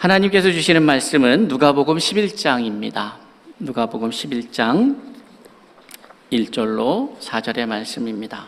하나님께서 주시는 말씀은 누가복음 11장입니다. 누가복음 11장 1절로 4절의 말씀입니다.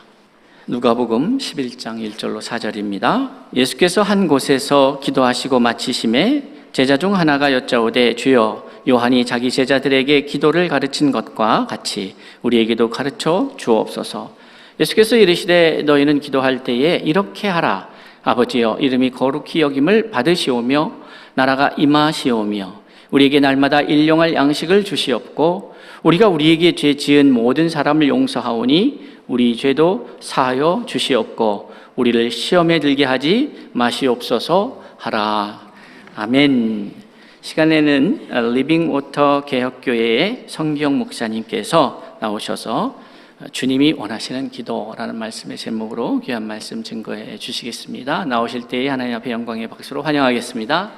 누가복음 11장 1절로 4절입니다. 예수께서 한 곳에서 기도하시고 마치심에 제자 중 하나가 여짜오되 주여, 요한이 자기 제자들에게 기도를 가르친 것과 같이 우리에게도 가르쳐 주옵소서. 예수께서 이르시되 너희는 기도할 때에 이렇게 하라. 아버지여, 이름이 거룩히 여김을 받으시오며 나라가 임하시오며 우리에게 날마다 일용할 양식을 주시옵고 우리가 우리에게 죄 지은 모든 사람을 용서하오니 우리 죄도 사하여 주시옵고 우리를 시험에 들게 하지 마시옵소서 하라. 아멘. 시간에는 리빙 워터 개혁교회의 성기영 목사님께서 나오셔서 주님이 원하시는 기도라는 말씀의 제목으로 귀한 말씀 증거해 주시겠습니다. 나오실 때에 하나님 앞에 영광의 박수로 환영하겠습니다.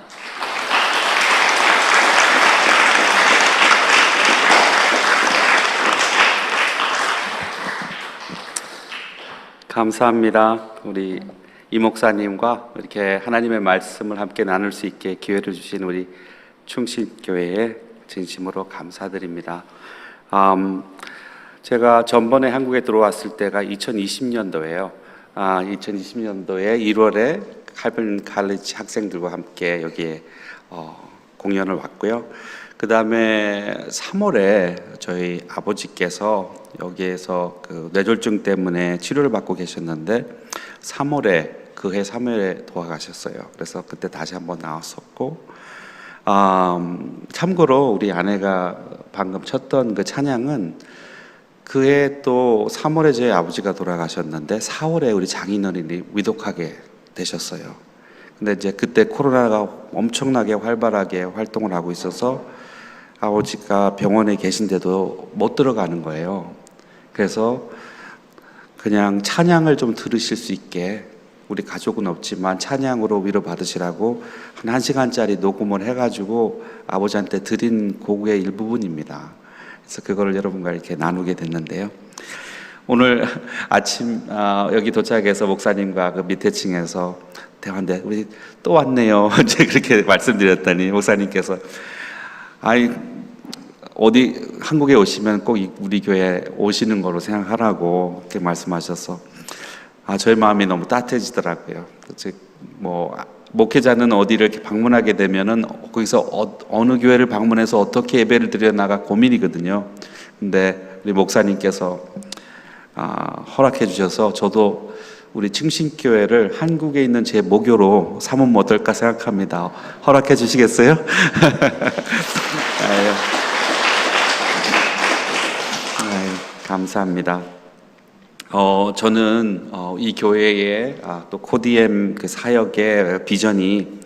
감사합니다. 우리 이 목사님과 이렇게 하나님의 말씀을 함께 나눌 수 있게 기회를 주신 우리 충신교회에 진심으로 감사드립니다. 제가 전번에 한국에 들어왔을 때가 2020년도예요. 2020년도에 1월에 칼빈 칼리지 학생들과 함께 여기에 공연을 왔고요. 그 다음에 3월에 저희 아버지께서 여기에서 그 뇌졸중 때문에 치료를 받고 계셨는데 3월에 그해 3월에 돌아가셨어요. 그래서 그때 다시 한번 나왔었고, 참고로 우리 아내가 방금 쳤던 그 찬양은 그해 또 3월에 저희 아버지가 돌아가셨는데 4월에 우리 장인어른이 위독하게 되셨어요. 근데 이제 그때 코로나가 엄청나게 활발하게 활동을 하고 있어서 아버지가 병원에 계신데도 못 들어가는 거예요. 그래서 그냥 찬양을 좀 들으실 수 있게, 우리 가족은 없지만 찬양으로 위로 받으시라고 한 1시간짜리 녹음을 해가지고 아버지한테 드린 곡의 일부분입니다. 그래서 그거를 여러분과 이렇게 나누게 됐는데요. 오늘 아침 여기 도착해서 목사님과 그 밑에 층에서 대화인데 우리 또 왔네요. 이제 그렇게 말씀드렸더니 목사님께서 어디 한국에 오시면 꼭 우리 교회 오시는 거로 생각하라고 이렇게 말씀하셔서 저희 마음이 너무 따뜻해지더라고요. 즉 목회자는 어디를 이렇게 방문하게 되면은 거기서 어느 교회를 방문해서 어떻게 예배를 드려나가 고민이거든요. 근데 우리 목사님께서 허락해 주셔서 저도 우리 충신교회를 한국에 있는 제 모교로 삼으면 어떨까 생각합니다. 허락해 주시겠어요? 감사합니다. 저는 이 교회의 또 코디엠 그 사역의 비전이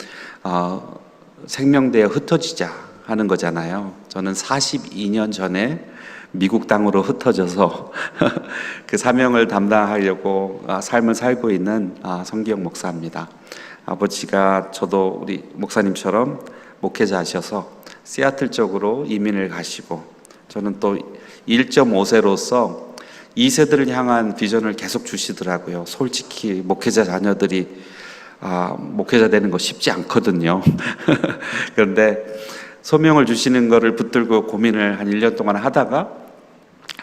생명대에 흩어지자 하는 거잖아요. 저는 42년 전에 미국 땅으로 흩어져서 그 사명을 담당하려고 삶을 살고 있는 성기영 목사입니다. 아버지가 저도 우리 목사님처럼 목회자하셔서 시애틀 쪽으로 이민을 가시고, 저는 또 1.5세로서 2세들을 향한 비전을 계속 주시더라고요. 솔직히 목회자 자녀들이 목회자 되는 거 쉽지 않거든요. 그런데 소명을 주시는 거를 붙들고 고민을 한 1년 동안 하다가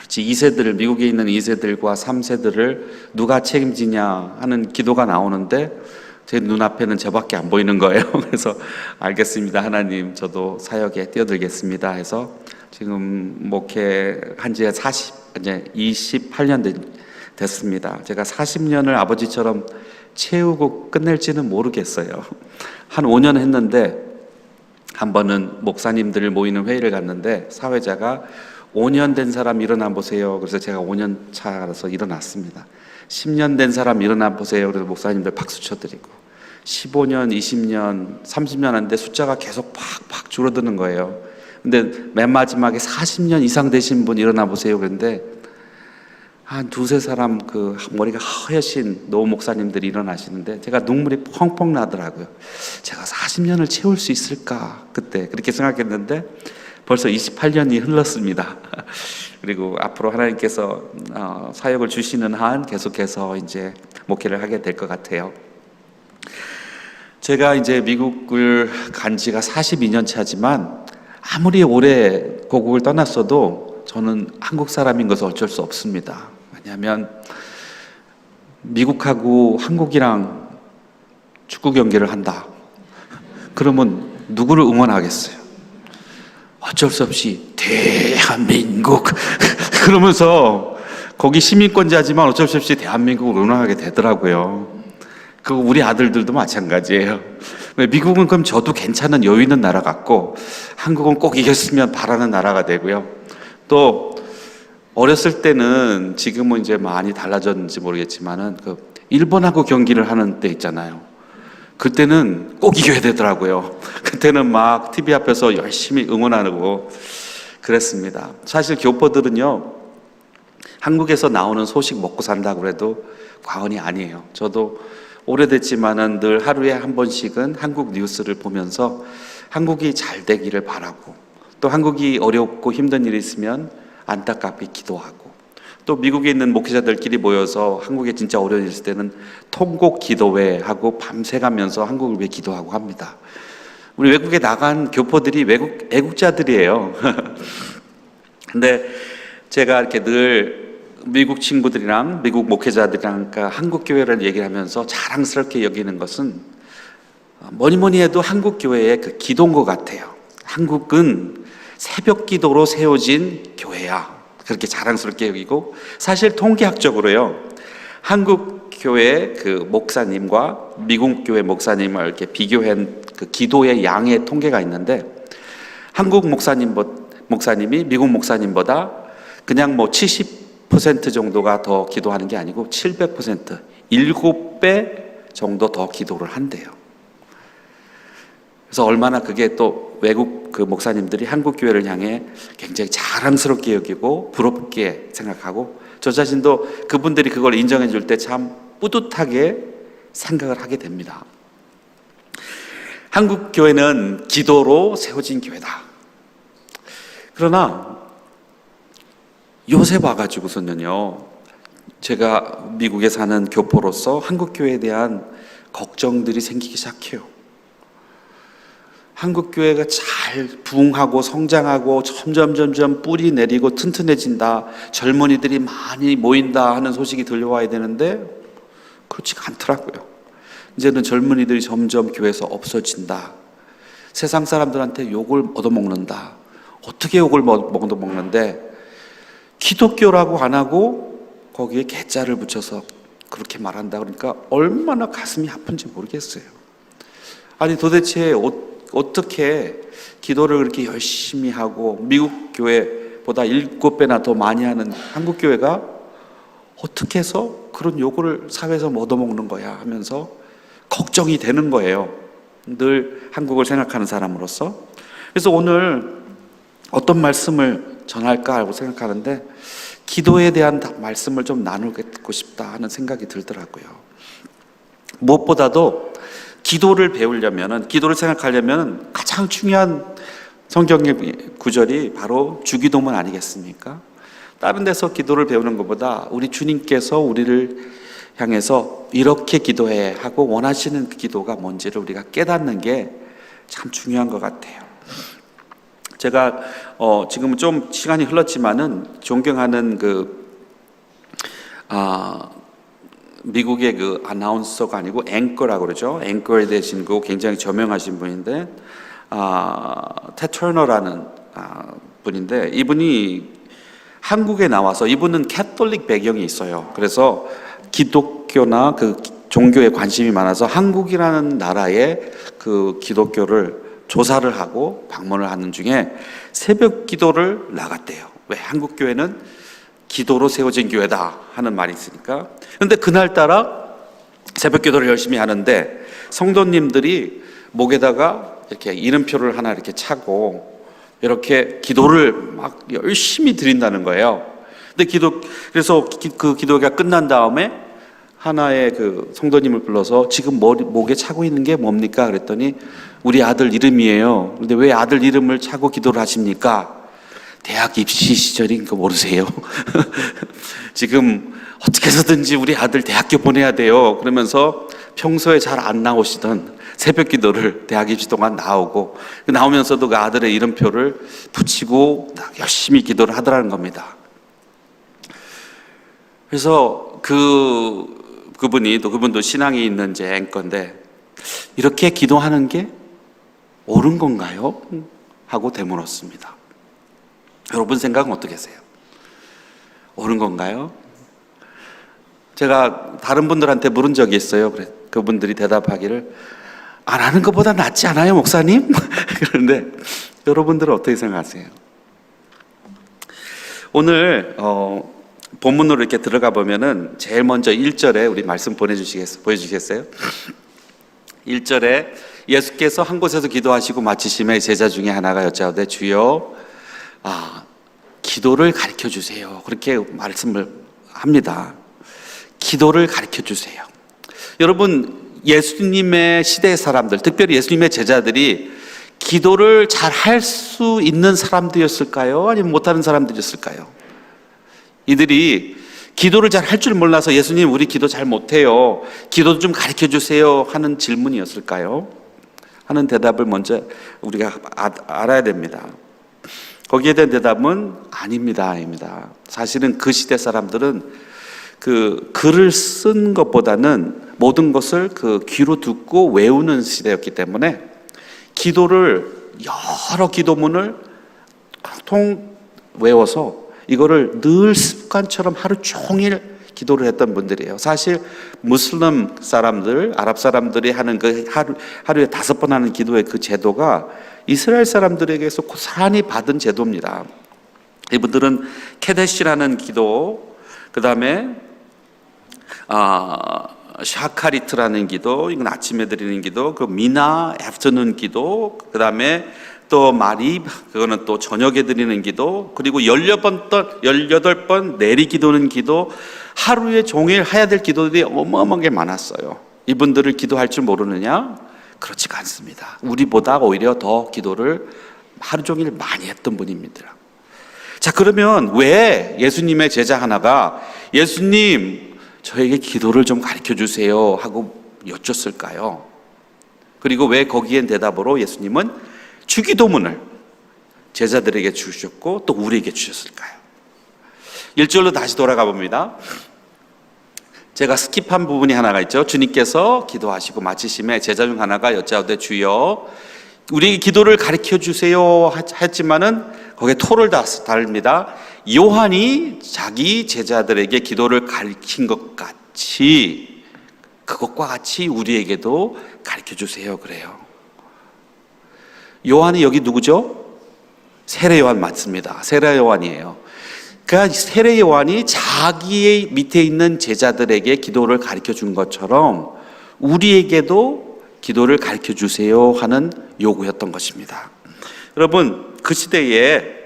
2세들, 미국에 있는 2세들과 3세들을 누가 책임지냐 하는 기도가 나오는데 제 눈앞에는 저밖에 안 보이는 거예요. 그래서 알겠습니다, 하나님, 저도 사역에 뛰어들겠습니다 해서 지금 목회한 지 이제 28년 됐습니다. 제가 40년을 아버지처럼 채우고 끝낼지는 모르겠어요. 한 5년 했는데, 한 번은 목사님들 모이는 회의를 갔는데 사회자가 5년 된 사람 일어나 보세요. 그래서 제가 5년 차라서 일어났습니다. 10년 된 사람 일어나 보세요. 그래서 목사님들 박수 쳐드리고, 15년, 20년, 30년 하는데 숫자가 계속 팍팍 줄어드는 거예요. 근데 맨 마지막에 40년 이상 되신 분 일어나 보세요. 그런데 한 두세 사람 그 머리가 하얗신 노 목사님들이 일어나시는데 제가 눈물이 펑펑 나더라고요. 제가 40년을 채울 수 있을까? 그때 그렇게 생각했는데 벌써 28년이 흘렀습니다. 그리고 앞으로 하나님께서 사역을 주시는 한 계속해서 이제 목회를 하게 될 것 같아요. 제가 이제 미국을 간 지가 42년 차지만 아무리 오래 고국을 떠났어도 저는 한국 사람인 것은 어쩔 수 없습니다. 왜냐하면 미국하고 한국이랑 축구 경기를 한다. 그러면 누구를 응원하겠어요? 어쩔 수 없이 대한민국 그러면서 거기 시민권자지만 어쩔 수 없이 대한민국을 응원하게 되더라고요. 그 우리 아들들도 마찬가지예요. 미국은 그럼 저도 괜찮은 여유 있는 나라 같고 한국은 꼭 이겼으면 바라는 나라가 되고요. 또 어렸을 때는 지금은 이제 많이 달라졌는지 모르겠지만은 그 일본하고 경기를 하는 때 있잖아요. 그때는 꼭 이겨야 되더라고요. 그때는 막 TV 앞에서 열심히 응원하고 그랬습니다. 사실 교포들은요, 한국에서 나오는 소식 먹고 산다고 해도 과언이 아니에요. 저도 오래됐지만은 늘 하루에 한 번씩은 한국 뉴스를 보면서 한국이 잘 되기를 바라고, 또 한국이 어렵고 힘든 일이 있으면 안타깝게 기도하고, 또 미국에 있는 목회자들끼리 모여서 한국에 진짜 어려운 일 있을 때는 통곡 기도회 하고 밤새 가면서 한국을 위해 기도하고 합니다. 우리 외국에 나간 교포들이 애국자들이에요. 근데 제가 이렇게 늘 미국 친구들이랑 미국 목회자들이랑 한국 교회를 얘기를 하면서 자랑스럽게 여기는 것은 뭐니 해도 한국 교회의 그 기도인 것 같아요. 한국은 새벽 기도로 세워진 교회야. 그렇게 자랑스럽게 여기고, 사실 통계학적으로요, 한국 교회 그 목사님과 미국 교회 목사님을 이렇게 비교한 그 기도의 양의 통계가 있는데, 한국 목사님이 미국 목사님보다 그냥 뭐 70% 정도가 더 기도하는 게 아니고 700%, 7배 정도 더 기도를 한대요. 그래서 얼마나 그게 또 외국 그 목사님들이 한국 교회를 향해 굉장히 자랑스럽게 여기고 부럽게 생각하고, 저 자신도 그분들이 그걸 인정해 줄 때 참 뿌듯하게 생각을 하게 됩니다. 한국 교회는 기도로 세워진 교회다. 그러나 요새 와가지고서는요, 제가 미국에 사는 교포로서 한국 교회에 대한 걱정들이 생기기 시작해요. 한국 교회가 잘 부흥하고 성장하고 점점 뿌리 내리고 튼튼해진다, 젊은이들이 많이 모인다 하는 소식이 들려와야 되는데 그렇지가 않더라고요. 이제는 젊은이들이 점점 교회에서 없어진다. 세상 사람들한테 욕을 얻어먹는다. 어떻게 욕을 얻어먹는데 기독교라고 안 하고 거기에 개자를 붙여서 그렇게 말한다. 그러니까 얼마나 가슴이 아픈지 모르겠어요. 아니 도대체 어떻게 기도를 그렇게 열심히 하고 미국 교회보다 7배나 더 많이 하는 한국 교회가 어떻게 해서 그런 요구를 사회에서 얻어먹는 거야 하면서 걱정이 되는 거예요. 늘 한국을 생각하는 사람으로서. 그래서 오늘 어떤 말씀을 전할까 하고 생각하는데, 기도에 대한 말씀을 좀 나누고 싶다 하는 생각이 들더라고요. 무엇보다도 기도를 배우려면, 기도를 생각하려면 가장 중요한 성경의 구절이 바로 주기도문 아니겠습니까? 다른 데서 기도를 배우는 것보다 우리 주님께서 우리를 향해서 이렇게 기도해 하고 원하시는 그 기도가 뭔지를 우리가 깨닫는 게 참 중요한 것 같아요. 제가 지금 좀 시간이 흘렀지만은 존경하는 미국의 그 아나운서가 아니고 앵커라고 그러죠. 앵커에 대신 그 굉장히 저명하신 분인데, 텟 터너라는 분인데, 이분이 한국에 나와서, 이분은 캐톨릭 배경이 있어요. 그래서 기독교나 그 종교에 관심이 많아서 한국이라는 나라의 그 기독교를 조사를 하고 방문을 하는 중에 새벽 기도를 나갔대요. 왜? 한국 교회는 기도로 세워진 교회다 하는 말이 있으니까. 그런데 그날따라 새벽 기도를 열심히 하는데 성도님들이 목에다가 이렇게 이름표를 하나 이렇게 차고 이렇게 기도를 막 열심히 드린다는 거예요. 근데 그래서 그 기도가 끝난 다음에 하나의 그 성도님을 불러서 지금 목에 차고 있는 게 뭡니까? 그랬더니 우리 아들 이름이에요. 근데 왜 아들 이름을 차고 기도를 하십니까? 대학 입시 시절인 거 모르세요? 지금 어떻게 해서든지 우리 아들 대학교 보내야 돼요. 그러면서 평소에 잘 안 나오시던 새벽 기도를 대학 입시 동안 나오고 나오면서도 그 아들의 이름표를 붙이고 열심히 기도를 하더라는 겁니다. 그래서 그분도 신앙이 있는 제 앵커인데 이렇게 기도하는 게 옳은 건가요? 하고 되물었습니다. 여러분 생각은 어떻게 하세요? 옳은 건가요? 제가 다른 분들한테 물은 적이 있어요. 그분들이 대답하기를 안 하는 것보다 낫지 않아요, 목사님? 그런데 여러분들은 어떻게 생각하세요? 오늘 본문으로 이렇게 들어가 보면은 제일 먼저 1절에 우리 말씀 보여주시겠어요? 1절에 예수께서 한 곳에서 기도하시고 마치심에 제자 중에 하나가 여짜오되 주여 기도를 가르쳐 주세요. 그렇게 말씀을 합니다. 기도를 가르쳐 주세요. 여러분, 예수님의 시대의 사람들, 특별히 예수님의 제자들이 기도를 잘 할 수 있는 사람들이었을까요? 아니면 못하는 사람들이었을까요? 이들이 기도를 잘 할 줄 몰라서 예수님 우리 기도 잘 못해요, 기도 좀 가르쳐 주세요 하는 질문이었을까요? 하는 대답을 먼저 우리가 알아야 됩니다. 거기에 대한 대답은 아닙니다. 사실은 그 시대 사람들은 그 글을 쓴 것보다는 모든 것을 그 귀로 듣고 외우는 시대였기 때문에 기도를 여러 기도문을 통 외워서 이거를 늘 습관처럼 하루 종일 기도를 했던 분들이에요. 사실 무슬림 사람들, 아랍 사람들이 하는 그 하루에 5번 하는 기도의 그 제도가 이스라엘 사람들에게서 고스란히 받은 제도입니다. 이분들은 케데시라는 기도, 그 다음에 샤카리트라는 기도, 이건 아침에 드리는 기도, 그 미나 애프터눈 기도, 그 다음에 또 마립, 그거는 또 저녁에 드리는 기도, 그리고 18번 내리 기도는 기도, 하루에 종일 해야 될 기도들이 어마어마하게 많았어요. 이분들을 기도할 줄 모르느냐? 그렇지가 않습니다. 우리보다 오히려 더 기도를 하루 종일 많이 했던 분입니다. 자, 그러면 왜 예수님의 제자 하나가 예수님 저에게 기도를 좀 가르쳐 주세요 하고 여쭙을까요? 그리고 왜 거기엔 대답으로 예수님은 주기도문을 제자들에게 주셨고 또 우리에게 주셨을까요? 1절로 다시 돌아가 봅니다. 제가 스킵한 부분이 하나가 있죠. 주님께서 기도하시고 마치심에 제자 중 하나가 여짜오되 주여 우리 기도를 가르쳐 주세요 했지만은 거기에 토를 달립니다. 요한이 자기 제자들에게 기도를 가르친 것 같이 그것과 같이 우리에게도 가르쳐 주세요 그래요. 요한이 여기 누구죠? 세례 요한 맞습니다. 세례 요한이에요. 그러니까 세례 요한이 자기의 밑에 있는 제자들에게 기도를 가르쳐 준 것처럼 우리에게도 기도를 가르쳐 주세요 하는 요구였던 것입니다. 여러분, 그 시대에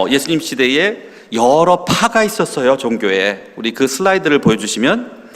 예수님 시대에 여러 파가 있었어요. 종교에. 우리 그 슬라이드를 보여주시면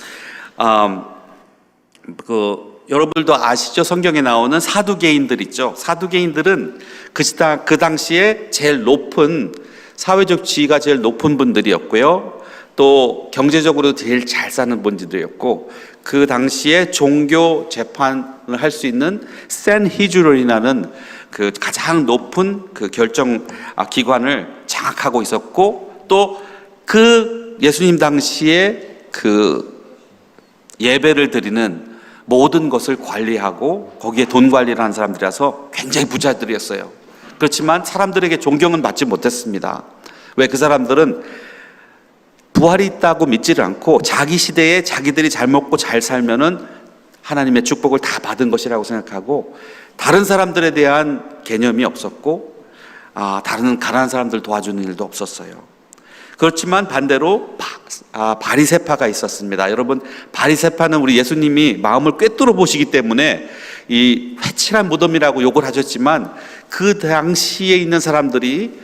여러분들도 아시죠? 성경에 나오는 사두개인들 있죠. 사두개인들은 그 당시에 제일 높은 사회적 지위가 제일 높은 분들이었고요. 또 경제적으로 제일 잘 사는 분들이었고 그 당시에 종교 재판을 할 수 있는 산헤드린이라는 그 가장 높은 그 결정 기관을 장악하고 있었고 또 그 예수님 당시에 그 예배를 드리는 모든 것을 관리하고 거기에 돈 관리를 하는 사람들이라서 굉장히 부자들이었어요. 그렇지만 사람들에게 존경은 받지 못했습니다. 왜? 그 사람들은 부활이 있다고 믿지를 않고 자기 시대에 자기들이 잘 먹고 잘 살면은 하나님의 축복을 다 받은 것이라고 생각하고 다른 사람들에 대한 개념이 없었고 다른 가난한 사람들 도와주는 일도 없었어요. 그렇지만 반대로 바리새파가 있었습니다. 여러분, 바리새파는 우리 예수님이 마음을 꿰뚫어 보시기 때문에 이 회칠한 무덤이라고 욕을 하셨지만 그 당시에 있는 사람들이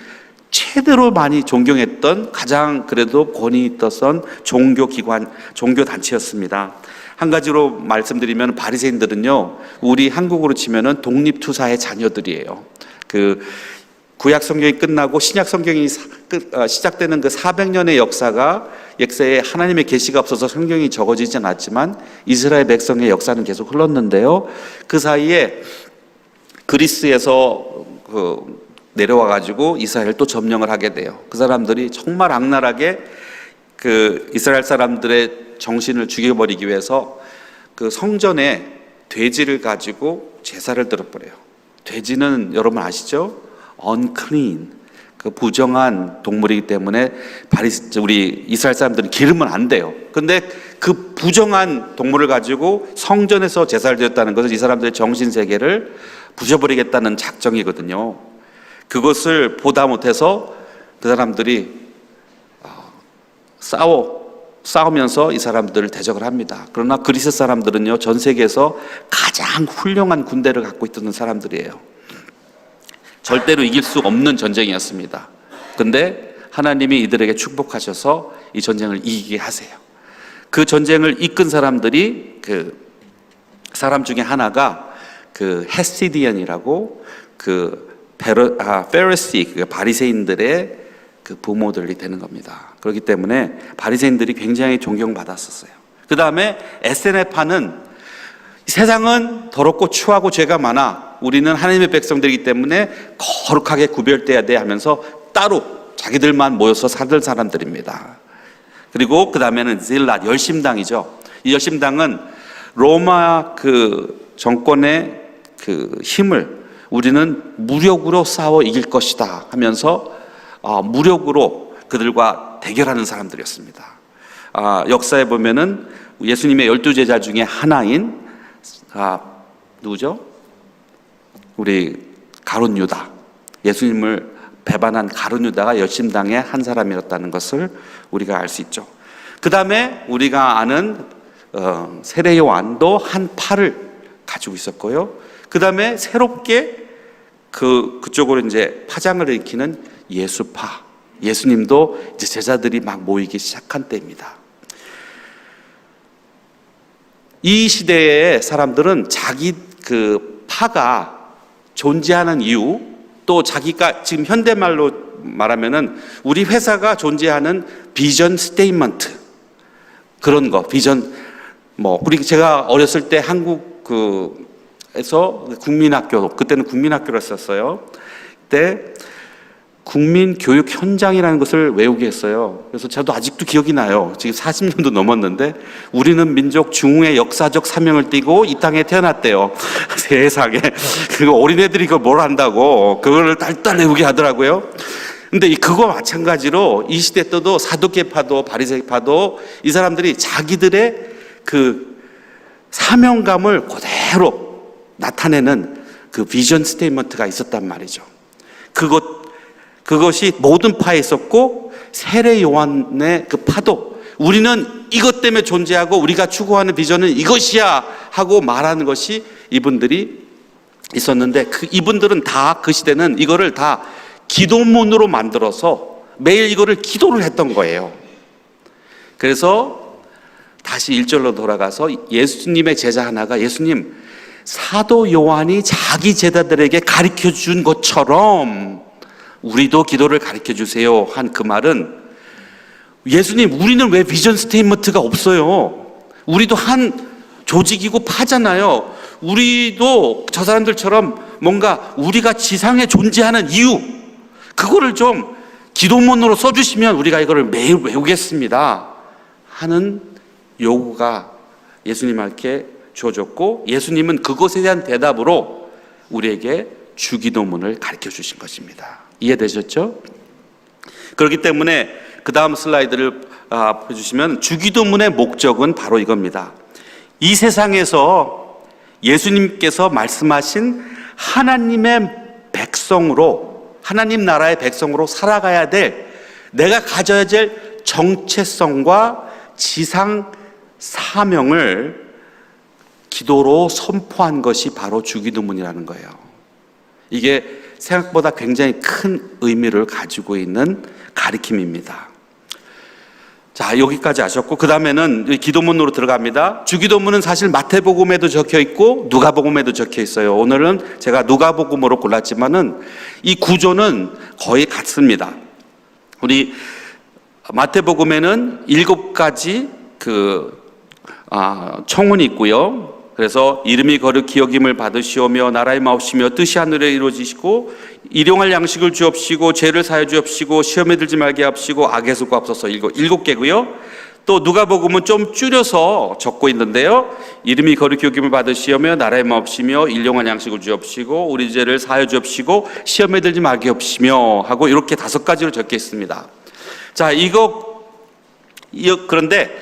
최대로 많이 존경했던 가장 그래도 권위 있었던 종교기관, 종교단체였습니다. 한 가지로 말씀드리면 바리새인들은요, 우리 한국으로 치면은 독립투사의 자녀들이에요. 그 구약 성경이 끝나고 신약 성경이 시작되는 그 400년의 역사가 역사에 하나님의 계시가 없어서 성경이 적어지지 않았지만 이스라엘 백성의 역사는 계속 흘렀는데요. 그 사이에 그리스에서 내려와 가지고 이스라엘 또 점령을 하게 돼요. 그 사람들이 정말 악랄하게 그 이스라엘 사람들의 정신을 죽여버리기 위해서 그 성전에 돼지를 가지고 제사를 드려버려요. 돼지는 여러분 아시죠? unclean, 그 부정한 동물이기 때문에 우리 이스라엘 사람들은 기르면 안 돼요. 근데 그 부정한 동물을 가지고 성전에서 제사를 드렸다는 것은 이 사람들의 정신 세계를 부셔버리겠다는 작정이거든요. 그것을 보다 못해서 그 사람들이 싸우면서 이 사람들을 대적을 합니다. 그러나 그리스 사람들은요, 전 세계에서 가장 훌륭한 군대를 갖고 있던 사람들이에요. 절대로 이길 수 없는 전쟁이었습니다. 근데 하나님이 이들에게 축복하셔서 이 전쟁을 이기게 하세요. 그 전쟁을 이끈 사람들이 그 사람 중에 하나가 그 헤시디언이라고 페리시, 그 바리새인들의 그 부모들이 되는 겁니다. 그렇기 때문에 바리새인들이 굉장히 존경받았었어요. 그 다음에 에세네파는 세상은 더럽고 추하고 죄가 많아, 우리는 하나님의 백성들이기 때문에 거룩하게 구별돼야 돼 하면서 따로 자기들만 모여서 살던 사람들입니다. 그리고 그 다음에는 질랏, 열심당이죠. 이 열심당은 로마 그 정권의 그 힘을 우리는 무력으로 싸워 이길 것이다 하면서 무력으로 그들과 대결하는 사람들이었습니다. 역사에 보면은 예수님의 12제자 중에 하나인 누구죠? 우리 가룟 유다, 예수님을 배반한 가룟 유다가 열심당의 한 사람이었다는 것을 우리가 알 수 있죠. 그 다음에 우리가 아는 세례 요한도 한 팔을 가지고 있었고요. 그 다음에 새롭게 그쪽으로 이제 파장을 일으키는 예수파, 예수님도 이제 제자들이 막 모이기 시작한 때입니다. 이 시대의 사람들은 자기 그 파가 존재하는 이유, 또 자기가 지금 현대말로 말하면은 우리 회사가 존재하는 비전 스테이트먼트, 그런 거, 비전, 우리 제가 어렸을 때 한국 에서 국민학교, 그때는 국민학교를 썼어요. 그때 국민교육 현장이라는 것을 외우게 했어요. 그래서 저도 아직도 기억이 나요. 지금 40년도 넘었는데 우리는 민족 중흥의 역사적 사명을 띠고 이 땅에 태어났대요. 세상에. 그거 어린애들이 그걸 뭘 한다고 그걸 딸딸 외우게 하더라고요. 근데 그거 마찬가지로 이 시대 때도 사두개파도 바리새파도 이 사람들이 자기들의 그 사명감을 그대로 나타내는 그 비전 스테이트먼트가 있었단 말이죠. 그것이 모든 파에 있었고, 세례 요한의 그 파도, 우리는 이것 때문에 존재하고 우리가 추구하는 비전은 이것이야 하고 말하는 것이 이분들이 있었는데, 이분들은 다 그 시대는 이거를 다 기도문으로 만들어서 매일 이거를 기도를 했던 거예요. 그래서 다시 1절로 돌아가서 예수님의 제자 하나가, 예수님, 사도 요한이 자기 제자들에게 가르쳐 준 것처럼 우리도 기도를 가르쳐 주세요 한 그 말은, 예수님, 우리는 왜 비전 스테이트먼트가 없어요? 우리도 한 조직이고 파잖아요. 우리도 저 사람들처럼 뭔가 우리가 지상에 존재하는 이유, 그거를 좀 기도문으로 써주시면 우리가 이거를 매일 외우겠습니다 하는 요구가 예수님께 주어졌고, 예수님은 그것에 대한 대답으로 우리에게 주기도문을 가르쳐 주신 것입니다. 이해되셨죠? 그렇기 때문에 그 다음 슬라이드를 보여주시면, 주기도문의 목적은 바로 이겁니다. 이 세상에서 예수님께서 말씀하신 하나님의 백성으로, 하나님 나라의 백성으로 살아가야 될, 내가 가져야 될 정체성과 지상 사명을 기도로 선포한 것이 바로 주기도문이라는 거예요. 이게 생각보다 굉장히 큰 의미를 가지고 있는 가르침입니다. 자, 여기까지 아셨고, 그 다음에는 기도문으로 들어갑니다. 주기도문은 사실 마태복음에도 적혀 있고 누가복음에도 적혀 있어요. 오늘은 제가 누가복음으로 골랐지만은 이 구조는 거의 같습니다. 우리 마태복음에는 7가지 청혼이 있고요. 그래서 이름이 거룩히 여김을 받으시오며 나라의 마옵시며 뜻이 하늘에 이루어지시고 일용할 양식을 주옵시고 죄를 사하여 주옵시고 시험에 들지 말게 합시고 악에서 구하옵소서. 7개고요. 또 누가복음은 좀 줄여서 적고 있는데요. 이름이 거룩히 여김을 받으시오며 나라의 마옵시며 일용할 양식을 주옵시고 우리 죄를 사하여 주옵시고 시험에 들지 말게 합시며 하고 이렇게 5가지로 적혀 있습니다. 자, 그런데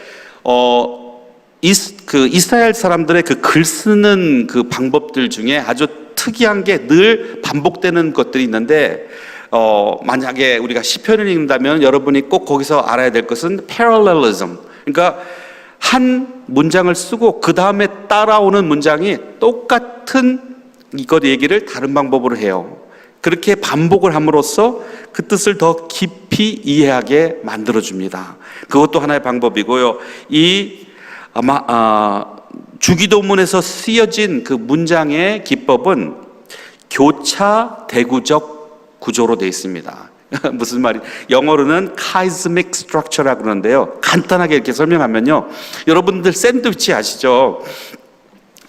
이스라엘 사람들의 그 글 쓰는 그 방법들 중에 아주 특이한 게 늘 반복되는 것들이 있는데, 만약에 우리가 시편을 읽는다면 여러분이 꼭 거기서 알아야 될 것은 parallelism. 그러니까 한 문장을 쓰고 그 다음에 따라오는 문장이 똑같은 이것 얘기를 다른 방법으로 해요. 그렇게 반복을 함으로써 그 뜻을 더 깊이 이해하게 만들어줍니다. 그것도 하나의 방법이고요. 주기도문에서 쓰여진 그 문장의 기법은 교차 대구적 구조로 되어 있습니다. 무슨 말이? 영어로는 chiasmic structure라고 그러는데요. 간단하게 이렇게 설명하면요. 여러분들 샌드위치 아시죠?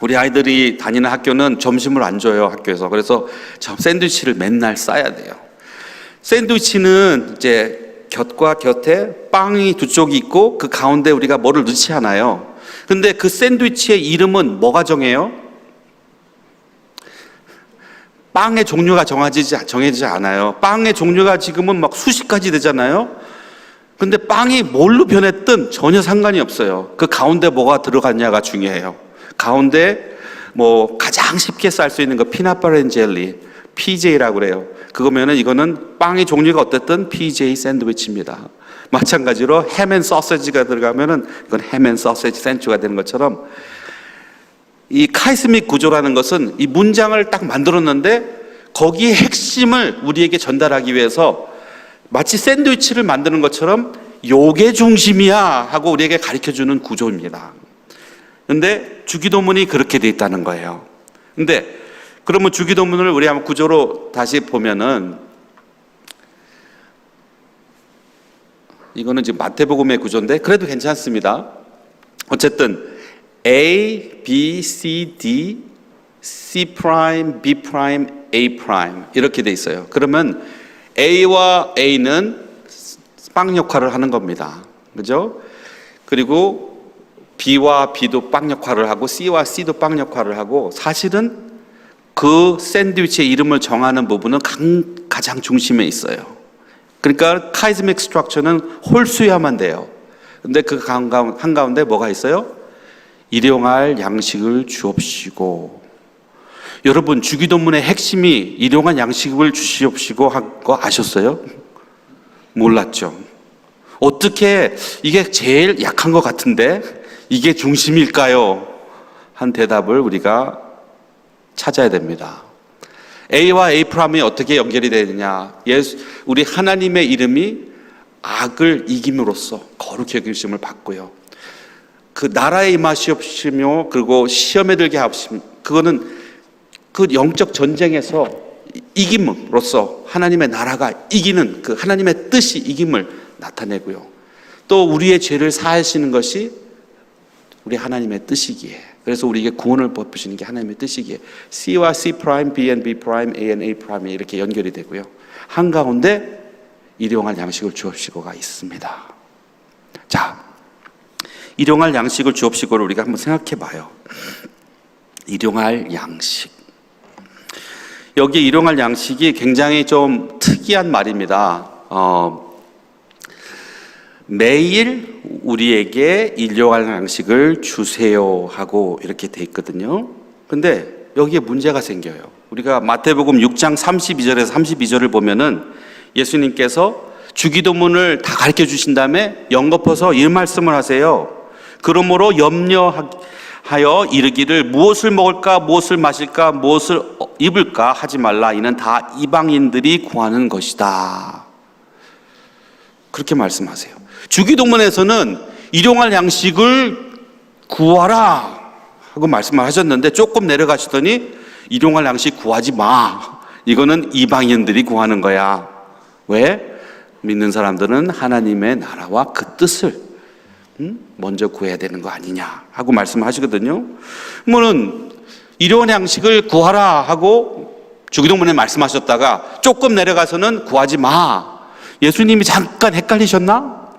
우리 아이들이 다니는 학교는 점심을 안 줘요, 학교에서. 그래서 샌드위치를 맨날 싸야 돼요. 샌드위치는 이제 곁과 곁에 빵이 두 쪽이 있고 그 가운데 우리가 뭐를 넣지 않아요. 근데 그 샌드위치의 이름은 뭐가 빵의 종류가 정해지지 않아요. 빵의 종류가 지금은 막 수십 가지 되잖아요. 근데 빵이 뭘로 변했든 전혀 상관이 없어요. 그 가운데 뭐가 들어갔냐가 중요해요. 가운데 뭐 가장 쉽게 쌀 수 있는 거 피넛버터 젤리, PJ라고 그래요. 그거면은 이거는 빵의 종류가 어쨌든 PJ 샌드위치입니다. 마찬가지로 햄 앤 소시지가 들어가면은 이건 햄 앤 소시지 샌드위치가 되는 것처럼 이 카이스믹 구조라는 것은 이 문장을 딱 만들었는데 거기에 핵심을 우리에게 전달하기 위해서 마치 샌드위치를 만드는 것처럼 요게 중심이야 하고 우리에게 가르쳐주는 구조입니다. 근데 주기도문이 그렇게 돼 있다는 거예요. 근데 그러면 주기도문을 우리 한번 구조로 다시 보면은 이거는 지금 마태복음의 구조인데 그래도 괜찮습니다. 어쨌든 A, B, C, D, C 프라임, B 프라임, A 프라임 이렇게 돼 있어요. 그러면 A와 A는 빵 역할을 하는 겁니다. 그죠? 그리고 B와 B도 빵 역할을 하고 C와 C도 빵 역할을 하고 사실은 그 샌드위치의 이름을 정하는 부분은 가장 중심에 있어요. 그러니까 카이즈믹 스트럭처는 홀수여야만 돼요. 근데 그 한가운데 뭐가 있어요? 일용할 양식을 주옵시고. 여러분 주기도문의 핵심이 일용할 양식을 주시옵시고 한 거 아셨어요? 몰랐죠. 어떻게 이게 제일 약한 것 같은데 이게 중심일까요? 한 대답을 우리가 찾아야 됩니다. A와 A 프라임이 어떻게 연결이 되느냐? 우리 하나님의 이름이 악을 이김으로써 거룩히 여기심을 받고요. 그 나라의 임하시옵시며 그리고 시험에 들게 하옵시며 그거는 그 영적 전쟁에서 이김으로써 하나님의 나라가 이기는 그 하나님의 뜻이 이김을 나타내고요. 또 우리의 죄를 사하시는 것이 우리 하나님의 뜻이기에 그래서 우리에게 구원을 베푸시는 게 하나님의 뜻이기에 C와 C 프라임, B and B 프라임, A and A 프라임이 이렇게 연결이 되고요. 한가운데 일용할 양식을 주옵시고가 있습니다. 자, 일용할 양식을 주옵시고를 우리가 한번 생각해 봐요. 일용할 양식. 여기 일용할 양식이 굉장히 좀 특이한 말입니다. 매일 우리에게 일용할 양식을 주세요 하고 이렇게 돼 있거든요. 근데 여기에 문제가 생겨요. 우리가 마태복음 6장 32절에서 32절을 보면은 예수님께서 주기도문을 다 가르쳐 주신 다음에 연거푸서 이 말씀을 하세요. 그러므로 염려하여 이르기를 무엇을 먹을까 무엇을 마실까 무엇을 입을까 하지 말라. 이는 다 이방인들이 구하는 것이다. 그렇게 말씀하세요. 주기도문에서는 일용할 양식을 구하라 하고 말씀을 하셨는데 조금 내려가시더니 일용할 양식 구하지 마. 이거는 이방인들이 구하는 거야. 왜? 믿는 사람들은 하나님의 나라와 그 뜻을 먼저 구해야 되는 거 아니냐 하고 말씀하시거든요. 그러면 일용할 양식을 구하라 하고 주기도문에 말씀하셨다가 조금 내려가서는 구하지 마. 예수님이 잠깐 헷갈리셨나?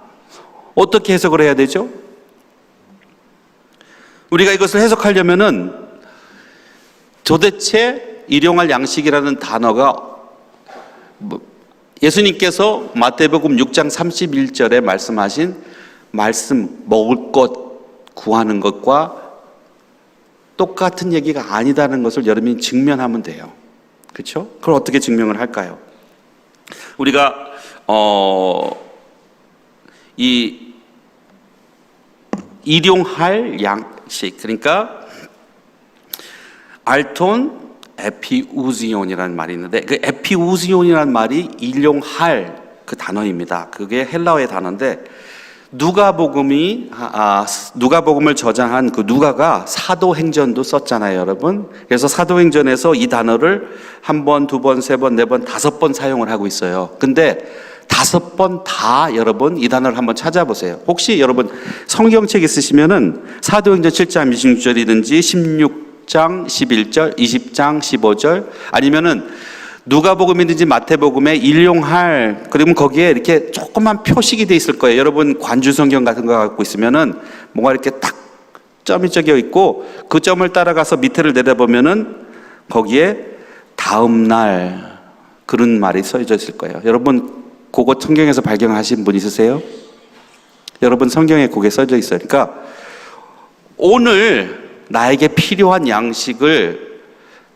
어떻게 해석을 해야 되죠? 우리가 이것을 해석하려면은 도대체 일용할 양식이라는 단어가 예수님께서 마태복음 6장 31절에 말씀하신 말씀 먹을 것 구하는 것과 똑같은 얘기가 아니다는 것을 여러분이 증명하면 돼요. 그렇죠? 그걸 어떻게 증명을 할까요? 우리가 이 일용할 양식, 그러니까 알톤 에피우지온이라는 말이 있는데 그 에피우지온이라는 말이 일용할 그 단어입니다. 그게 헬라어의 단어인데 누가복음을 저장한 그 누가가 사도행전도 썼잖아요, 여러분. 그래서 사도행전에서 이 단어를 한 번, 두 번, 세 번, 네 번, 다섯 번 사용을 하고 있어요. 근데 다섯 번 다 여러분 이 단어를 한번 찾아보세요. 혹시 여러분 성경책 있으시면은 사도행전 7장 26절이든지 16장 11절, 20장 15절 아니면은 누가복음이든지 마태복음에 일용할, 그러면 거기에 이렇게 조그만 표식이 돼 있을 거예요. 여러분 관주 성경 같은 거 갖고 있으면은 뭔가 이렇게 딱 점이 적혀 있고 그 점을 따라가서 밑에를 내려보면은 거기에 다음 날 그런 말이 써져 있을 거예요. 여러분 그거 성경에서 발견하신 분 있으세요? 여러분 성경에 그게 써져 있어요. 그러니까 오늘 나에게 필요한 양식을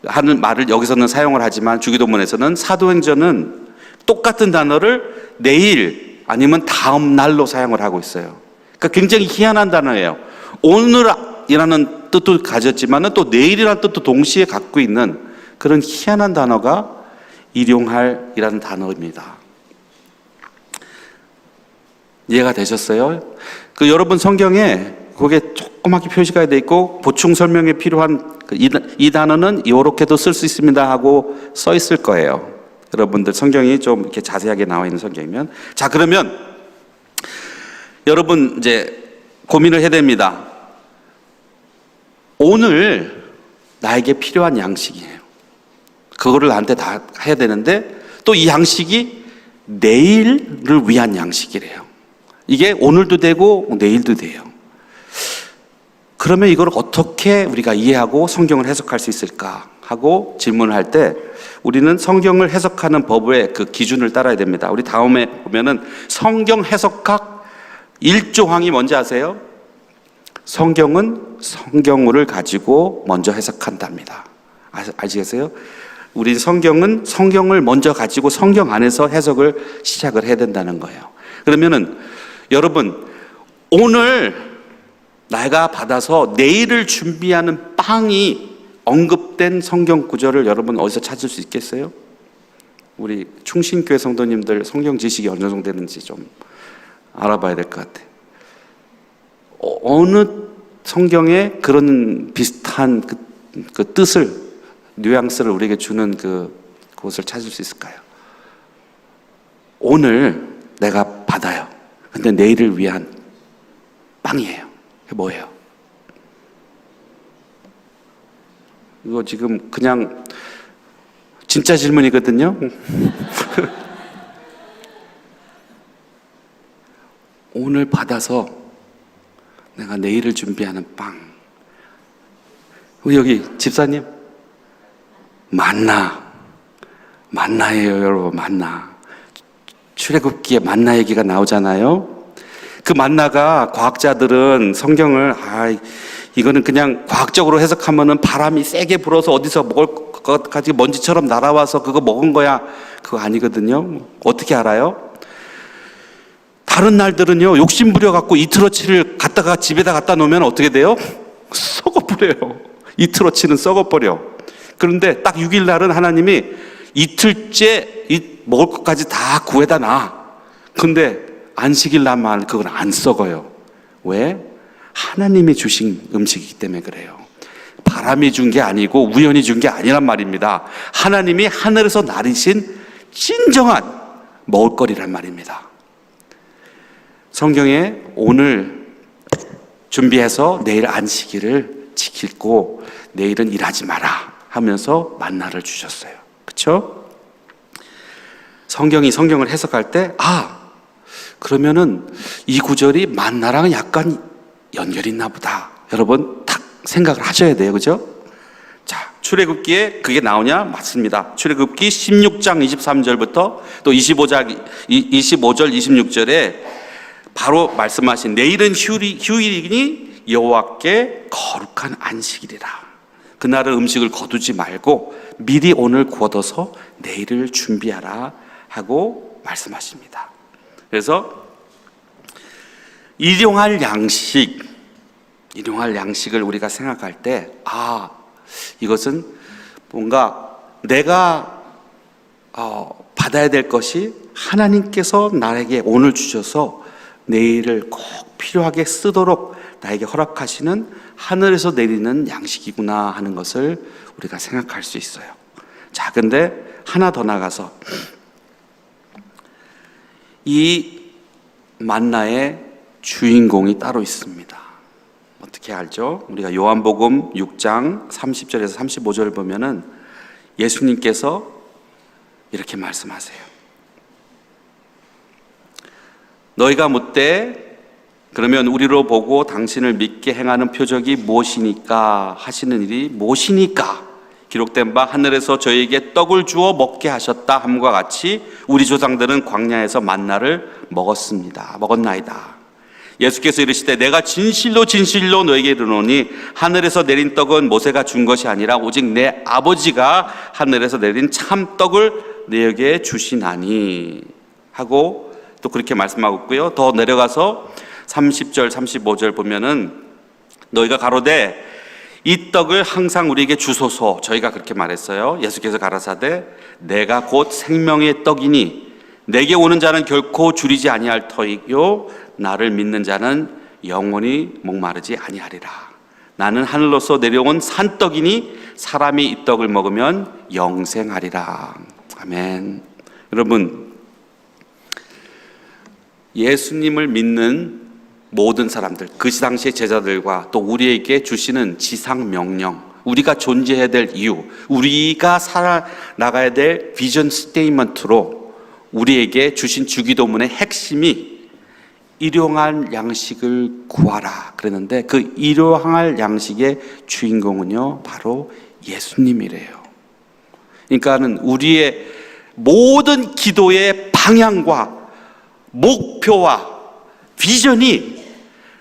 하는 말을 여기서는 사용을 하지만 주기도문에서는 사도행전은 똑같은 단어를 내일 아니면 다음 날로 사용을 하고 있어요. 그러니까 굉장히 희한한 단어예요. 오늘이라는 뜻도 가졌지만 또 내일이라는 뜻도 동시에 갖고 있는 그런 희한한 단어가 일용할이라는 단어입니다. 이해가 되셨어요? 그 여러분 성경에 거기에 조그맣게 표시가 되어 있고 보충 설명에 필요한 이 단어는 이렇게도 쓸 수 있습니다 하고 써 있을 거예요. 여러분들 성경이 좀 이렇게 자세하게 나와 있는 성경이면. 자, 그러면 여러분 이제 고민을 해야 됩니다. 오늘 나에게 필요한 양식이에요. 그거를 나한테 다 해야 되는데 또 이 양식이 내일을 위한 양식이래요. 이게 오늘도 되고 내일도 돼요. 그러면 이걸 어떻게 우리가 이해하고 성경을 해석할 수 있을까 하고 질문을 할 때 우리는 성경을 해석하는 법의 그 기준을 따라야 됩니다. 우리 다음에 보면은 성경 해석학 1조항이 뭔지 아세요? 성경은 성경을 가지고 먼저 해석한답니다. 아시겠어요? 우리 성경은 성경을 먼저 가지고 성경 안에서 해석을 시작을 해야 된다는 거예요. 그러면은 여러분 오늘 내가 받아서 내일을 준비하는 빵이 언급된 성경 구절을 여러분 어디서 찾을 수 있겠어요? 우리 충신교회 성도님들 성경 지식이 어느 정도 되는지 좀 알아봐야 될 것 같아요. 어느 성경에 그런 비슷한 그 뜻을, 뉘앙스를 우리에게 주는 그곳을 찾을 수 있을까요? 오늘 내가 받아요. 근데 내일을 위한 빵이에요. 그게 뭐예요? 이거 지금 그냥 진짜 질문이거든요. 오늘 받아서 내가 내일을 준비하는 빵. 여기 집사님, 만나예요, 여러분. 만나. 출애굽기에 만나 얘기가 나오잖아요. 그 만나가 과학자들은 성경을 이거는 그냥 과학적으로 해석하면은 바람이 세게 불어서 어디서 먹을 것 같이 먼지처럼 날아와서 그거 먹은 거야. 그거 아니거든요. 어떻게 알아요? 다른 날들은요, 욕심 부려갖고 이틀어치를 갖다가 집에다 갖다 놓으면 어떻게 돼요? 썩어버려요. 이틀어치는 썩어버려. 그런데 딱 6일 날은 하나님이 이틀째 먹을 것까지 다 구해다 놔. 근데 안식일 날만 그건 안 썩어요. 왜? 하나님이 주신 음식이기 때문에 그래요. 바람이 준 게 아니고 우연히 준 게 아니란 말입니다. 하나님이 하늘에서 나리신 진정한 먹을거리란 말입니다. 성경에 오늘 준비해서 내일 안식일을 지키고 내일은 일하지 마라 하면서 만나를 주셨어요. 그렇죠? 성경을 해석할 때 그러면은 이 구절이 만나랑 약간 연결이 있나 보다. 여러분 딱 생각을 하셔야 돼요. 그죠? 자, 출애굽기에 그게 나오냐? 맞습니다. 출애굽기 16장 23절부터 또 25절 26절에 바로 말씀하신 내일은 휴일이니 여호와께 거룩한 안식일이라. 그날은 음식을 거두지 말고 미리 오늘 걷어서 내일을 준비하라 하고 말씀하십니다. 그래서 일용할 양식을 우리가 생각할 때 이것은 뭔가 내가 받아야 될 것이 하나님께서 나에게 오늘 주셔서 내일을 꼭 필요하게 쓰도록 나에게 허락하시는 하늘에서 내리는 양식이구나 하는 것을 우리가 생각할 수 있어요. 자, 근데 하나 더 나가서 이 만나의 주인공이 따로 있습니다. 어떻게 알죠? 우리가 요한복음 6장 30절에서 35절을 보면은 예수님께서 이렇게 말씀하세요. 너희가 묻되 그러면 우리로 보고 당신을 믿게 행하는 표적이 무엇이니까 하시는 일이 무엇이니까 기록된 바 하늘에서 저희에게 떡을 주어 먹게 하셨다 함과 같이 우리 조상들은 광야에서 만나를 먹었나이다. 예수께서 이르시되 내가 진실로 진실로 너에게 이르노니 하늘에서 내린 떡은 모세가 준 것이 아니라 오직 내 아버지가 하늘에서 내린 참 떡을 너에게 주시나니 하고 또 그렇게 말씀하고 있고요. 더 내려가서 30절 35절 보면은 너희가 가로되 이 떡을 항상 우리에게 주소서. 저희가 그렇게 말했어요. 예수께서 가라사대 내가 곧 생명의 떡이니 내게 오는 자는 결코 줄이지 아니할 터이요 나를 믿는 자는 영원히 목마르지 아니하리라. 나는 하늘로서 내려온 산떡이니 사람이 이 떡을 먹으면 영생하리라. 아멘. 여러분, 예수님을 믿는 모든 사람들, 그 당시의 제자들과 또 우리에게 주시는 지상 명령, 우리가 존재해야 될 이유, 우리가 살아나가야 될 비전 스테이먼트로 우리에게 주신 주기도문의 핵심이 일용할 양식을 구하라 그랬는데 그 일용할 양식의 주인공은요 바로 예수님이래요. 그러니까는 우리의 모든 기도의 방향과 목표와 비전이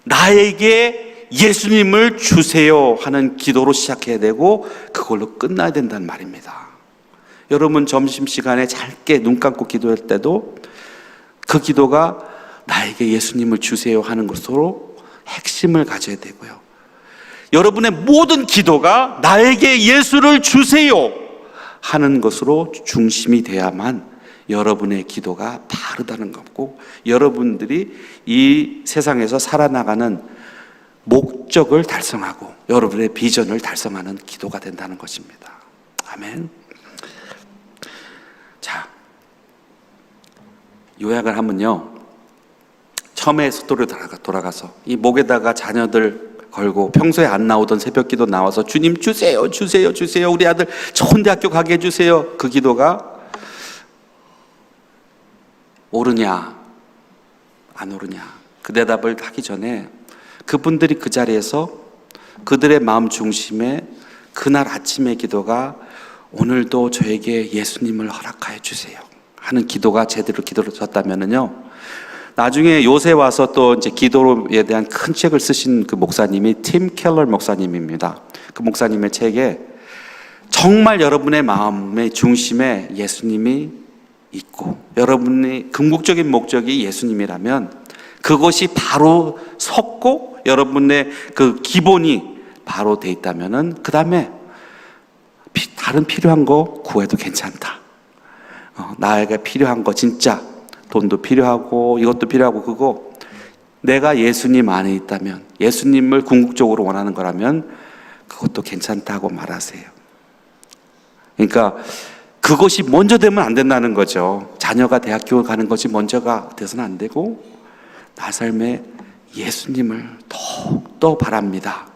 나에게 예수님을 주세요 하는 기도로 시작해야 되고 그걸로 끝나야 된다는 말입니다. 여러분 점심시간에 짧게 눈 감고 기도할 때도 그 기도가 나에게 예수님을 주세요 하는 것으로 핵심을 가져야 되고요. 여러분의 모든 기도가 나에게 예수를 주세요 하는 것으로 중심이 돼야만 여러분의 기도가 바르다는 거고 여러분들이 이 세상에서 살아나가는 목적을 달성하고 여러분의 비전을 달성하는 기도가 된다는 것입니다. 아멘. 자, 요약을 하면요. 처음에 속도로 돌아가서 이 목에다가 자녀들 걸고 평소에 안 나오던 새벽기도 나와서 주님 주세요 주세요 주세요 우리 아들 좋은 대학교 가게 해주세요. 그 기도가 오르냐 안 오르냐 그 대답을 하기 전에 그분들이 그 자리에서 그들의 마음 중심에 그날 아침의 기도가 오늘도 저에게 예수님을 허락하여 주세요 하는 기도가 제대로 기도졌다면은요 나중에 요새 와서 또 이제 기도에 대한 큰 책을 쓰신 그 목사님이 팀 켈러 목사님입니다. 그 목사님의 책에 정말 여러분의 마음의 중심에 예수님이 있고 여러분의 궁극적인 목적이 예수님이라면 그것이 바로 섰고 여러분의 그 기본이 바로 돼 있다면은 그 다음에 다른 필요한 거 구해도 괜찮다. 나에게 필요한 거 진짜 돈도 필요하고 이것도 필요하고 그거 내가 예수님 안에 있다면 예수님을 궁극적으로 원하는 거라면 그것도 괜찮다고 말하세요. 그러니까 그것이 먼저 되면 안 된다는 거죠. 자녀가 대학교 가는 것이 먼저가 돼서는 안 되고 나 삶에 예수님을 더욱더 바랍니다.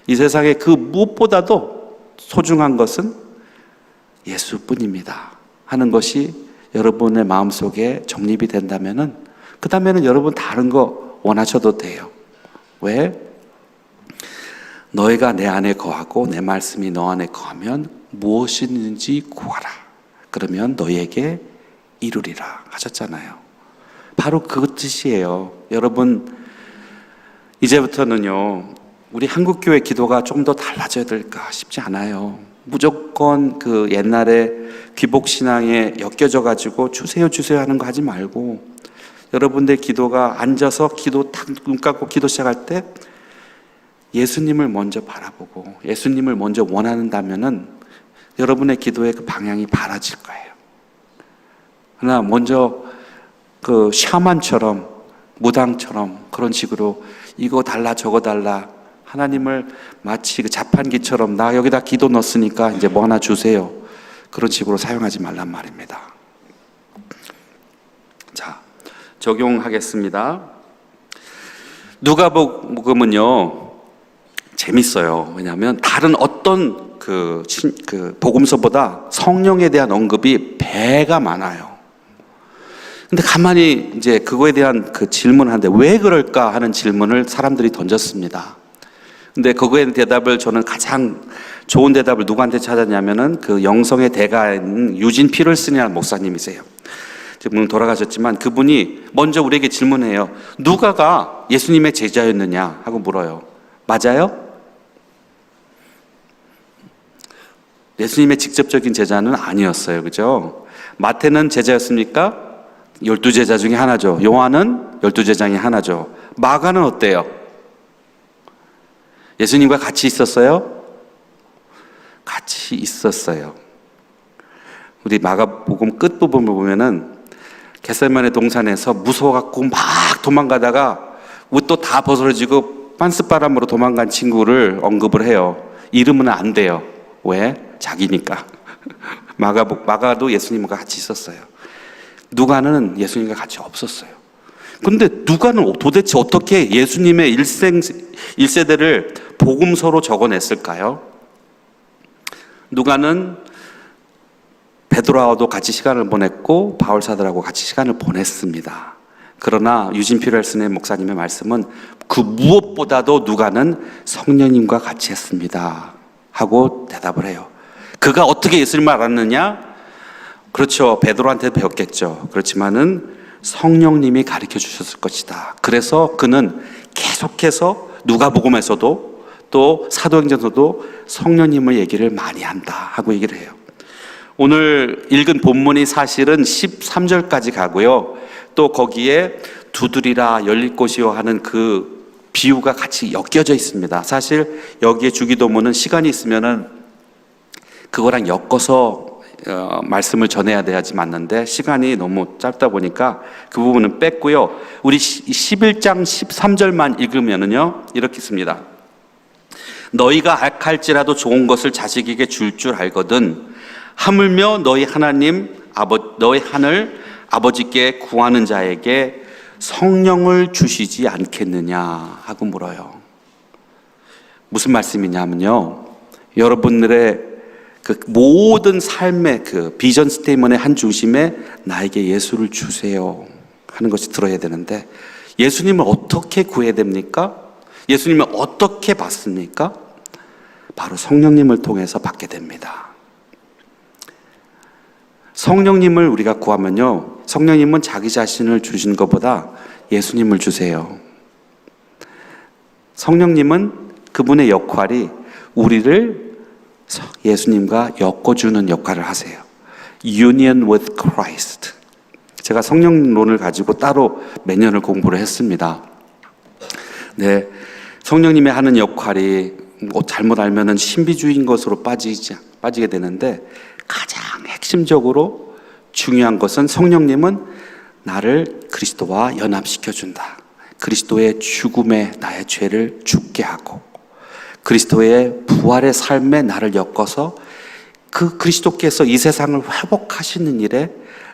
이 세상에 그 무엇보다도 소중한 것은 예수뿐입니다 하는 것이 여러분의 마음속에 정립이 된다면은 그 다음에는 여러분 다른 거 원하셔도 돼요. 왜? 너희가 내 안에 거하고 내 말씀이 너 안에 거하면 무엇이든지 구하라. 그러면 너희에게 이루리라 하셨잖아요. 바로 그 뜻이에요. 여러분, 이제부터는요, 우리 한국교회 기도가 좀 더 달라져야 될까 싶지 않아요. 무조건 그 옛날에 귀복신앙에 엮여져 주세요 주세요 하는 거 하지 말고, 여러분들 기도가 앉아서 기도 탁 눈 감고 기도 시작할 때 예수님을 먼저 바라보고 예수님을 먼저 원한다면은 여러분의 기도의 그 방향이 바라질 거예요. 하나 먼저 그 샤만처럼 무당처럼 그런 식으로 이거 달라 저거 달라 하나님을 마치 그 자판기처럼 나 여기다 기도 넣었으니까 이제 뭐 하나 주세요. 그런 식으로 사용하지 말란 말입니다. 자, 적용하겠습니다. 누가복음은요 재밌어요. 왜냐하면 다른 어떤 그 복음서보다 성령에 대한 언급이 배가 많아요. 근데 가만히 이제 그거에 대한 그 질문을 하는데 왜 그럴까 하는 질문을 사람들이 던졌습니다. 근데 그거에 대한 대답을 저는 가장 좋은 대답을 누구한테 찾았냐면은 그 영성의 대가인 유진 피럴슨이라는 목사님이세요. 지금 돌아가셨지만 그분이 먼저 우리에게 질문해요. 누가가 예수님의 제자였느냐 하고 물어요. 맞아요? 예수님의 직접적인 제자는 아니었어요. 그죠? 마태는 제자였습니까? 12제자 중에 하나죠. 요한은 12제자 중에 하나죠. 마가는 어때요? 예수님과 같이 있었어요? 같이 있었어요. 우리 마가복음 끝부분을 보면은 겟세마네 동산에서 무서워갖고 막 도망가다가 옷도 다 벗어지고 빤스바람으로 도망간 친구를 언급을 해요. 이름은 안 돼요. 왜? 자기니까. 마가도 예수님과 같이 있었어요. 누가는 예수님과 같이 없었어요. 근데 누가는 도대체 어떻게 예수님의 1세대를 복음서로 적어냈을까요? 누가는 베드로와도 같이 시간을 보냈고 바울 사도하고 같이 시간을 보냈습니다. 그러나 유진 피럴슨의 목사님의 말씀은 그 무엇보다도 누가는 성령님과 같이 했습니다 하고 대답을 해요. 그가 어떻게 예수님을 알았느냐? 그렇죠. 베드로한테 배웠겠죠. 그렇지만은 성령님이 가르쳐 주셨을 것이다. 그래서 그는 계속해서 누가복음에서도 또 사도행전에서도 성령님의 얘기를 많이 한다 하고 얘기를 해요. 오늘 읽은 본문이 사실은 13절까지 가고요. 또 거기에 두드리라 열릴 곳이요 하는 그 비유가 같이 엮여져 있습니다. 사실 여기에 주기도문은 시간이 있으면은 그거랑 엮어서 말씀을 전해야 돼야지 맞는데 시간이 너무 짧다 보니까 그 부분은 뺐고요. 우리 11장 13절만 읽으면은요 이렇게 씁니다. 너희가 악할지라도 좋은 것을 자식에게 줄 알거든 하물며 너희 하늘 아버지께 구하는 자에게 성령을 주시지 않겠느냐 하고 물어요. 무슨 말씀이냐면요, 여러분들의 그 모든 삶의 그 비전 스테이먼의 한 중심에 나에게 예수를 주세요 하는 것이 들어야 되는데, 예수님을 어떻게 구해야 됩니까? 예수님을 어떻게 받습니까? 바로 성령님을 통해서 받게 됩니다. 성령님을 우리가 구하면요, 성령님은 자기 자신을 주신 것보다 예수님을 주세요. 성령님은 그분의 역할이 우리를 예수님과 엮어주는 역할을 하세요. Union with Christ. 제가 성령론을 가지고 따로 몇 년을 공부를 했습니다. 네, 성령님이 하는 역할이 잘못 알면은 신비주의인 것으로 빠지게 되는데, 가장 핵심적으로 중요한 것은 성령님은 나를 그리스도와 연합시켜준다. 그리스도의 죽음에 나의 죄를 죽게 하고 그리스도의 부활의 삶에 나를 엮어서 그 그리스도께서 이 세상을 회복하시는 일에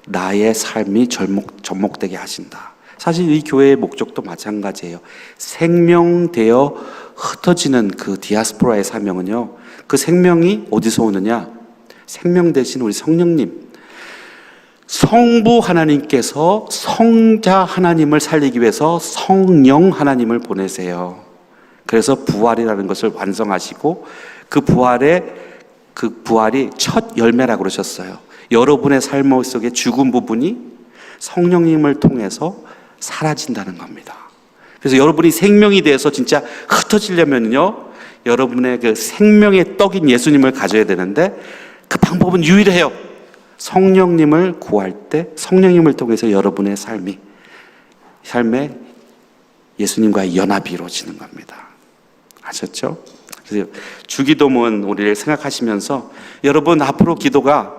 나의 삶이 접목되게 하신다. 사실 이 교회의 목적도 마찬가지예요. 생명되어 흩어지는 그 디아스포라의 사명은요, 그 생명이 어디서 오느냐? 생명 대신 우리 성령님, 성부 하나님께서 성자 하나님을 살리기 위해서 성령 하나님을 보내세요. 그래서 부활이라는 것을 완성하시고 그 부활이 첫 열매라고 그러셨어요. 여러분의 삶 속에 죽은 부분이 성령님을 통해서 사라진다는 겁니다. 그래서 여러분이 생명이 돼서 진짜 흩어지려면요, 여러분의 그 생명의 떡인 예수님을 가져야 되는데 그 방법은 유일해요. 성령님을 구할 때 성령님을 통해서 여러분의 삶에 예수님과의 연합이 이루어지는 겁니다. 아셨죠? 그래서 주기도문 우리를 생각하시면서 여러분 앞으로 기도가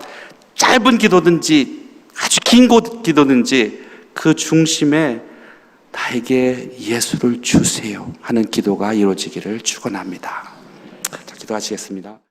짧은 기도든지 아주 긴 기도든지 그 중심에 나에게 예수를 주세요 하는 기도가 이루어지기를 축원합니다. 자, 기도하시겠습니다.